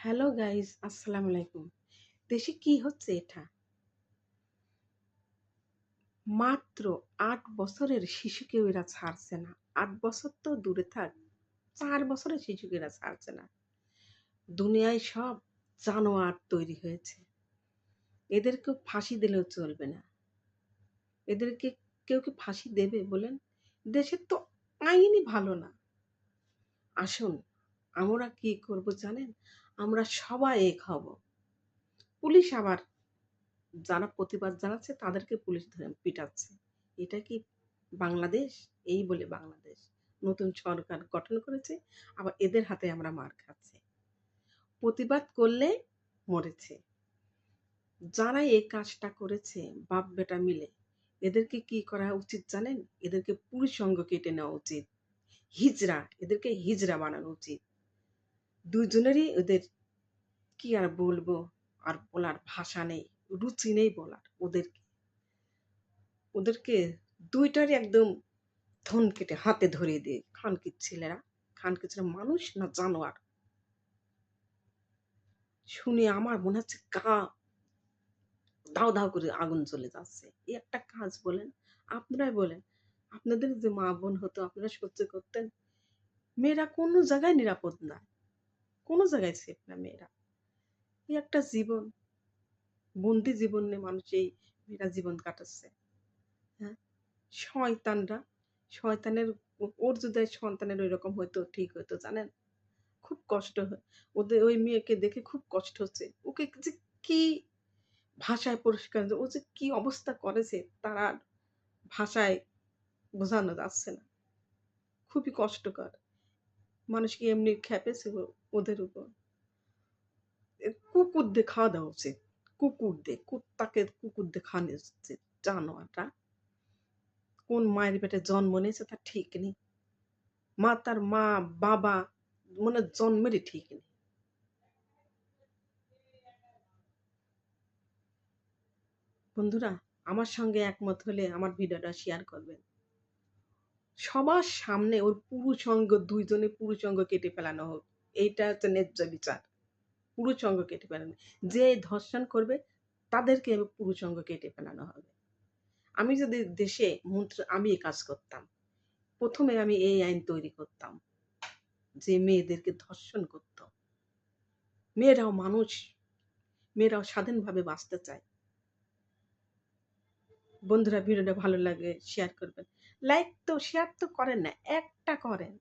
Hello guys, আসসালামু আলাইকুম। দেশে কি হচ্ছে এটা? মাত্র ৮ বছরের শিশুকেও এরা ছাড়ছে না। ৮ বছর তো দূরে থাক, ৪ বছরের শিশুকে এরা ছাড়ছে না। দুনিয়ায় সব জানোয়ার তৈরি হয়েছে। এদেরকেও ফাঁসি দিলেও চলবে না। এদেরকে কেউ কি ফাঁসি দেবে বলেন? দেশের তো আইনই ভালো না। আসুন, আমরা কি করব জানেন? আমরা সবাই এক হব। পুলিশ আবার যারা প্রতিবাদ জানাচ্ছে তাদেরকে পুলিশ ধরে পিটাচ্ছে। এটা কি বাংলাদেশ? এই বলে বাংলাদেশ। নতুন সরকার গঠন করেছে, আবার এদের হাতে আমরা মার খাচ্ছি। প্রতিবাদ করলে মরেছে। যারা এই কাজটা করেছে বাপ বেটা মিলে, এদেরকে কি করা উচিত জানেন? এদেরকে পুরুষ অঙ্গ কেটে নেওয়া উচিত। হিজড়া, এদেরকে হিজড়া বানানো উচিত। দুজনেরই ওদের কি আর বলবো, আর বলার ভাষা নেই, রুচি নেই বলার ওদেরকে। ওদেরকে ২ টারই একদম থন কেটে হাতে ধরিয়ে দিয়ে খানকির ছেলেরা, খানকির ছেলেরা মানুষ না জানোয়ার? শুনে আমার মনে হচ্ছে গা দাউ, দাউ করে আগুন জ্বলে যাচ্ছে। এই একটা কাজ বলেন, আপনারাই বলেন, আপনাদের যে মা-বোন হতো আপনারা সহ্য করতেন? মেয়েরা কোনো জায়গায় নিরাপদ না। কোনো জায়গায় সেফ না মেয়েরা। এই একটা জীবন, বন্দি জীবন নিয়ে মানুষ এই মেয়েরা জীবন কাটাচ্ছে। হ্যাঁ? শয়তানরা, শয়তানের ওর যদি সন্তানের ঐরকম হইতো ঠিক হইতো জানেন? খুব কষ্ট হয়। ওদের ওই মেয়েকে দেখে খুব কষ্ট হচ্ছে। ওকে যে কি ভাষায় পরিষ্কার ও যে কি অবস্থা করেছে তার আর ভাষায় বোঝানো যাচ্ছে না। খুবই কষ্টকর। মানুষ কি এমনি খেপেছে ওদের উপর? কুকুর দিয়ে খাওয়া দেওয়া উচিত। কুকুর দিয়ে, কুত্তাকে কুকুর দিয়ে খাওয়ানো উচিত। জানোয়াররা কোন মায়ের পেটে জন্ম নিয়েছে তার ঠিক নেই। তার মা, বাবা মনে হয় জন্মেরই ঠিক নেই। বন্ধুরা, আমার সঙ্গে একমত হলে আমার ভিডিওটা শেয়ার করবেন। সবার সামনে ওর পুরুষাঙ্গ ২ জনের পুরুষাঙ্গ কেটে ফেলানো হোক। এইটা হচ্ছে ন্যায্য বিচার। পুরুষাঙ্গ কেটে ফেলানো। যে ধর্ষণ করবে তাদেরকে পুরুষাঙ্গ কেটে ফেলানো হবে। আমি যদি দেশে মন্ত্রী আমি এই কাজ করতাম। ১ম এ আমি এই আইন তৈরি করতাম। যে মেয়েদেরকে ধর্ষণ করত। মেয়েরাও মানুষ, মেয়েরাও স্বাধীনভাবে বাঁচতে চায়। বন্ধুরা ভিডিওটা ভালো লাগলে শেয়ার করবেন। লাইক তো শেয়ার তো করেন না। একটা করেন।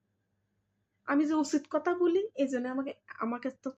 আমি যে উচিত কথা বলি এজন্য আমাকে আমাকে তো